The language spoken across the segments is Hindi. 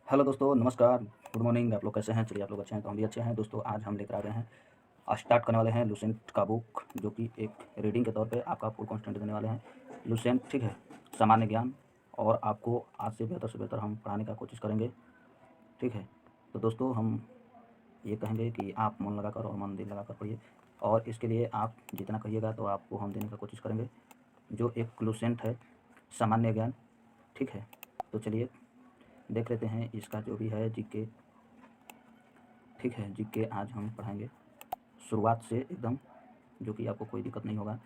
हेलो दोस्तों, नमस्कार, गुड मॉर्निंग। आप लोग कैसे हैं? चलिए, आप लोग अच्छे हैं तो हम भी अच्छे हैं। दोस्तों, आज हम लेकर आ गए हैं, स्टार्ट करने वाले हैं लुसेंट का बुक, जो कि एक रीडिंग के तौर पे आपका फुल कॉन्स्टेंट देने वाले हैं। लुसेंट, ठीक है, सामान्य ज्ञान, और आपको आज से बेहतर हम पढ़ाने का कोशिश करेंगे, ठीक है। तो दोस्तों, हम ये कहेंगे कि आप मन लगाकर और मन दिल लगाकर पढ़िए, और इसके लिए आप जितना कहिएगा तो आपको हम देने का कोशिश करेंगे, जो एक लुसेंट है, सामान्य ज्ञान, ठीक है। तो चलिए देख लेते हैं इसका जो भी है जीके, ठीक है। जीके आज हम पढ़ाएंगे शुरुआत से एकदम, जो कि आपको कोई दिक्कत नहीं होगा।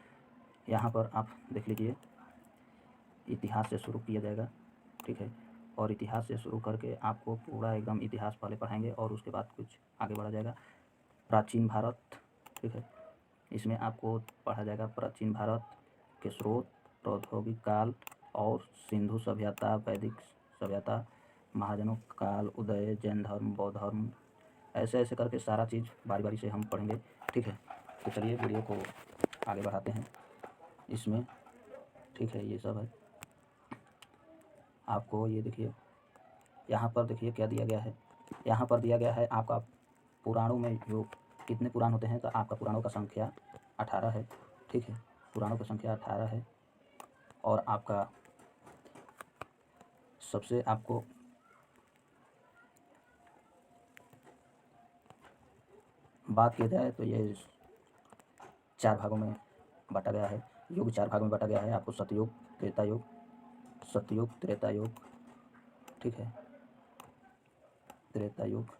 यहाँ पर आप देख लीजिए, इतिहास से शुरू किया जाएगा, ठीक है। और इतिहास से शुरू करके आपको पूरा एकदम इतिहास पहले पढ़ाएंगे और उसके बाद कुछ आगे बढ़ा जाएगा। प्राचीन भारत, ठीक है, इसमें आपको पढ़ा जाएगा प्राचीन भारत के स्रोत, प्रौद्योगिक काल और सिंधु सभ्यता, वैदिक सभ्यता, महाजनों काल, उदय, जैन धर्म, बौद्ध धर्म, ऐसे ऐसे करके सारा चीज़ बारी बारी से हम पढ़ेंगे, ठीक है। तो चलिए वीडियो को आगे बढ़ाते हैं इसमें, ठीक है। ये सब है, आपको ये देखिए, यहाँ पर देखिए क्या दिया गया है। यहाँ पर दिया गया है आपका पुराणों में जो कितने पुराण होते हैं, तो आपका पुराणों का संख्या 18 है, ठीक है। पुराणों की संख्या 18 है। और आपका सबसे आपको बात किया जाए तो ये 4 भागों में बांटा गया है। युग 4 भागों में बांटा गया है। आपको सतयुग, त्रेता युग, सतयुग, त्रेता युग, ठीक है, त्रेता युग,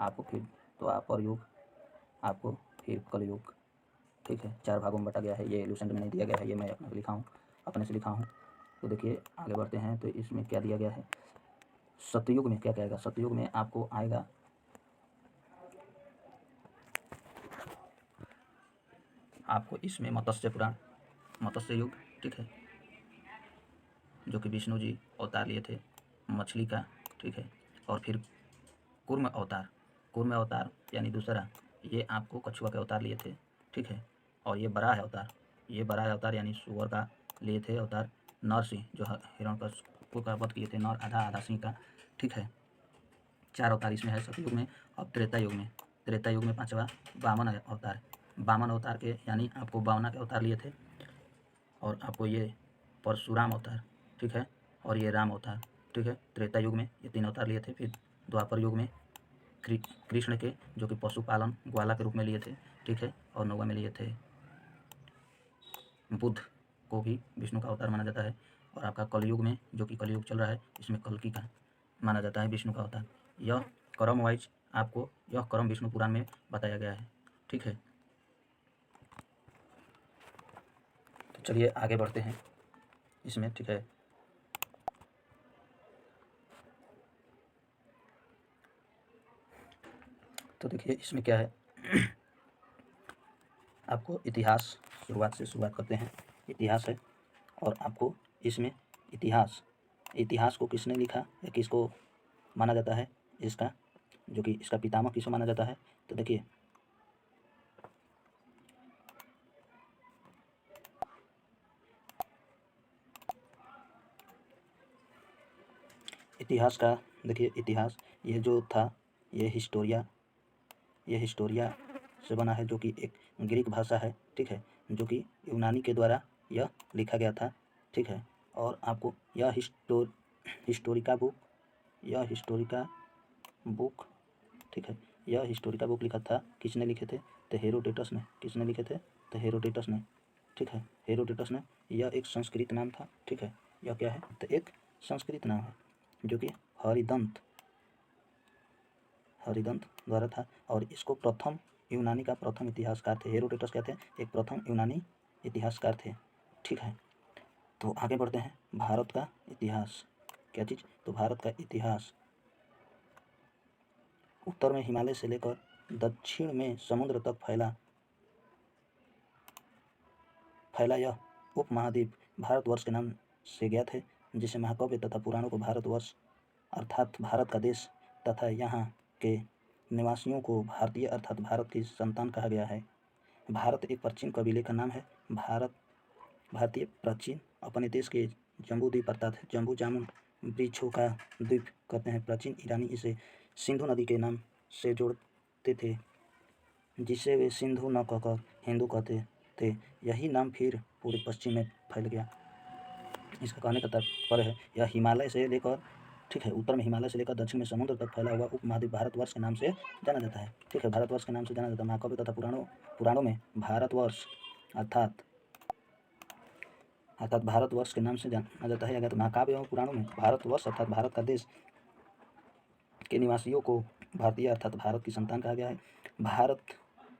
आपको फिर द्वापर युग, आपको फिर कलयुग, ठीक है। 4 भागों में बांटा गया है। ये लुसेंट में नहीं दिया गया है, ये मैं अपने लिखा हूँ, अपने से लिखा हूँ। तो देखिए आगे बढ़ते हैं, तो इसमें क्या दिया गया है। सतयुग में क्या कहेगा? सतयुग में आपको आएगा, आपको इसमें मत्स्य पुराण, मत्स्य युग, ठीक है, जो कि विष्णु जी अवतार लिए थे मछली का, ठीक है। और फिर कूर्म अवतार, कूर्म अवतार यानी दूसरा, ये आपको कछुआ के अवतार लिए थे, ठीक है। और ये बराह अवतार, ये बराह अवतार यानी सुअर का लिए थे अवतार। नरसिंह, जो हिरण्यकशिपु का वध किए थे, नर आधा आधा सिंह का, ठीक है। 4 अवतार इसमें है सतयुग में। अब त्रेता युग में, त्रेता युग में 5वां वामन अवतार, वामन अवतार के यानी आपको वामना के अवतार लिए थे। और आपको ये परशुराम अवतार, ठीक है, और ये राम अवतार, ठीक है। त्रेता युग में ये 3 अवतार लिए थे। फिर द्वापर युग में कृष्ण के, जो कि पशुपालन ग्वाला के रूप में लिए थे, ठीक है। और नौवा में लिए थे बुद्ध, को भी विष्णु का अवतार माना जाता है। और आपका कलयुग में, जो कि कलयुग चल रहा है, इसमें कल्कि का माना जाता है विष्णु का अवतार। यह क्रम वाइज आपको, यह क्रम विष्णु पुराण में बताया गया है, ठीक है। तो चलिए आगे बढ़ते हैं इसमें, ठीक है। तो देखिए इसमें क्या है, आपको इतिहास शुरुआत से शुरुआत करते हैं। इतिहास है, और आपको इसमें इतिहास, इतिहास को किसने लिखा या किसको माना जाता है, इसका जो कि इसका पितामह किसको माना जाता है। तो देखिए, इतिहास का देखिए, इतिहास ये जो था, ये हिस्टोरिया, ये हिस्टोरिया से बना है, जो कि एक ग्रीक भाषा है, ठीक है, जो कि यूनानी के द्वारा यह लिखा गया था, ठीक है। और आपको यह हिस्टोरिका बुक, यह हिस्टोरिका बुक, ठीक है, यह हिस्टोरिका बुक लिखा था, किसने लिखे थे? तो हेरोडेटस ने। किसने लिखे थे? तो हेरोडेटस ने, ठीक है, हेरोडेटस ने। यह एक संस्कृत नाम था, ठीक है। यह क्या है? तो एक संस्कृत नाम है, जो कि हरिदंत, हरिदंत द्वारा था। और इसको प्रथम यूनानी का प्रथम इतिहासकार थे हेरोडेटस, क्या थे? एक प्रथम यूनानी इतिहासकार थे, ठीक है। तो आगे बढ़ते हैं। भारत का इतिहास, क्या चीज़? तो भारत का इतिहास उत्तर में हिमालय से लेकर दक्षिण में समुद्र तक फैला यह उपमहाद्वीप भारतवर्ष के नाम से ज्ञात है, जिसे महाकाव्य तथा पुराणों को भारतवर्ष अर्थात भारत का देश तथा यहाँ के निवासियों को भारतीय अर्थात भारत की संतान कहा गया है। भारत एक प्राचीन कबीले का नाम है। भारतीय प्राचीन अपने देश के जम्बू द्वीप अर्थात जम्बू जामुन वृक्षों का द्वीप कहते हैं। प्राचीन ईरानी इसे सिंधु नदी के नाम से जोड़ते थे, जिसे वे सिंधु न कहकर हिंदू कहते थे। यही नाम फिर पूरे पश्चिम में फैल गया। इसका कहने का तात्पर्य है यह हिमालय से लेकर, ठीक है, उत्तर में हिमालय से लेकर दक्षिण में समुद्र तक फैला हुआ उपमहाद्वीप भारतवर्ष के नाम से जाना जाता है। ठीक है, भारतवर्ष के नाम से जाना जाता है। महाकाव्य तथा पुराणों में भारतवर्ष अर्थात भारतवर्ष के नाम से जाना जाता है। अगर महाकाव्य एवं पुराणों में भारतवर्ष अर्थात भारत का देश के निवासियों को भारतीय अर्थात भारत की संतान कहा गया है। भारत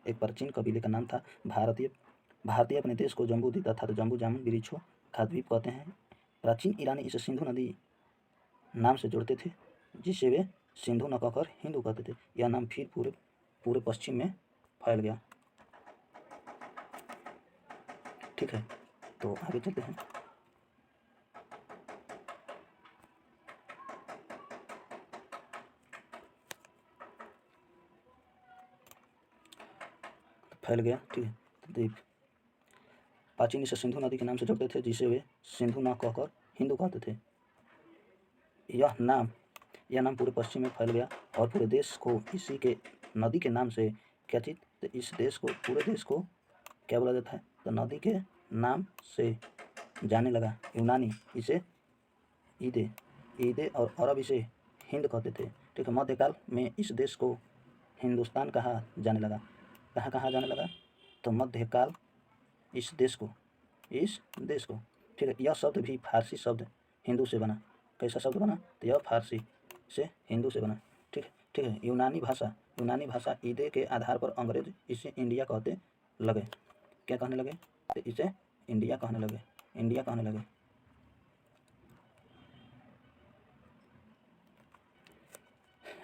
एक प्राचीन कबीले का नाम था। भारतीय अपने देश को जम्बूद्वीप अर्थात जम्बू जामुन वृक्षों का द्वीप कहते हैं। प्राचीन ईरानी इसे सिंधु नदी नाम से जोड़ते थे, जिसे वे सिंधु न कहकर हिंदू कहते थे। यह नाम फिर पूरे पश्चिम में फैल गया। ठीक है, तो आगे चलते हैं। फैल गया, ठीक है, द्वीप। प्राचीन इसे सिंधु नदी के नाम से जोड़ते थे, जिसे वे सिंधु न कहकर हिंदू कहते थे। यह नाम पूरे पश्चिम में फैल गया और पूरे देश को इसी के नदी के नाम से ख्यातित। तो इस देश को, पूरे देश को क्या बोला जाता है? तो नदी के नाम से जाने लगा। यूनानी इसे ईदे और अरब इसे हिंद कहते थे। ठीक है, मध्यकाल में इस देश को हिंदुस्तान कहा जाने लगा। कहा जाने लगा? तो मध्यकाल इस देश को, ठीक है, यह शब्द भी फारसी शब्द हिंदू से बना। कैसा शब्द बना? तो यह फारसी से हिंदू से बना। ठीक है। यूनानी भाषा ईदे के आधार पर अंग्रेज इसे इंडिया कहते लगे। क्या कहने लगे? तो इसे इंडिया कहने लगे।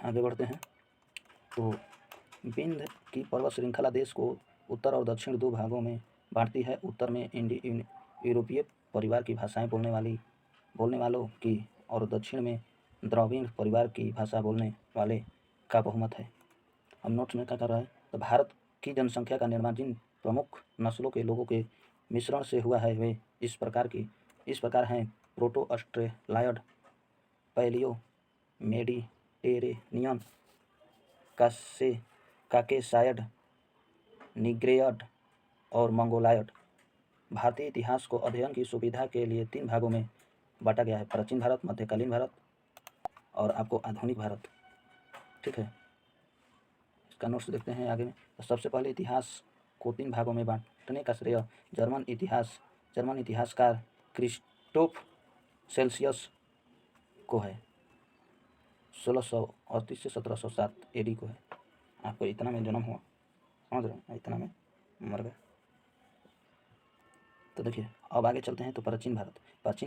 आगे बढ़ते हैं। तो विंध्य की पर्वत श्रृंखला देश को उत्तर और दक्षिण दो भागों में बांटती है। उत्तर में यूरोपीय परिवार की भाषाएं बोलने वालों की और दक्षिण में द्रविड़ परिवार की भाषा बोलने वाले का बहुमत है। हम नोट्स में क्या कर रहा है? तो भारत की जनसंख्या का निर्माण जिन प्रमुख नस्लों के लोगों के मिश्रण से हुआ है वे इस प्रकार हैं: प्रोटो ऑस्ट्रेलॉयड, पैलियो मेडिटेरेनियन, काकेसायड, निग्रेयड और मंगोलायड। भारतीय इतिहास को अध्ययन की सुविधा के लिए 3 भागों में बांटा गया है: प्राचीन भारत, मध्यकालीन भारत और आपको आधुनिक भारत। ठीक है, इसका नोट्स देखते हैं आगे में। तो सबसे पहले इतिहास को 3 भागों में बांटने का श्रेय जर्मन इतिहासकार क्रिस्टोफ सेल्सियस को है। 1638 से 1707 एडी को है। आपको इतना में जन्म हुआ, समझ रहे हैं? इतना में मर गए। तो देखिए, अब आगे चलते हैं। तो प्राचीन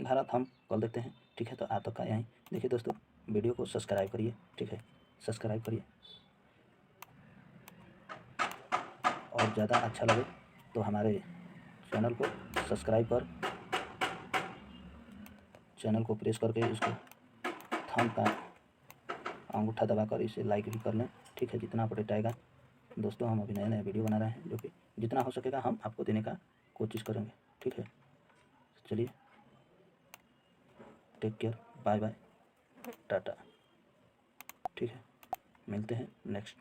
भारत हम कल देखते हैं। ठीक है, तो आज तक का यहीं। देखिए दोस्तों, वीडियो को सब्सक्राइब करिए। ठीक है, सब्सक्राइब करिए। और ज़्यादा अच्छा लगे तो हमारे चैनल को सब्सक्राइब कर चैनल को प्रेस करके इसको थंब का अंगूठा दबाकर इसे लाइक भी कर लें। ठीक है, जितना अपडेट आएगा दोस्तों, हम अभी नए वीडियो बना रहे हैं, जो कि जितना हो सकेगा हम आपको देने का कोशिश करेंगे। ठीक है, चलिए, टेक केयर, बाय बाय, टाटा। ठीक है, मिलते हैं नेक्स्ट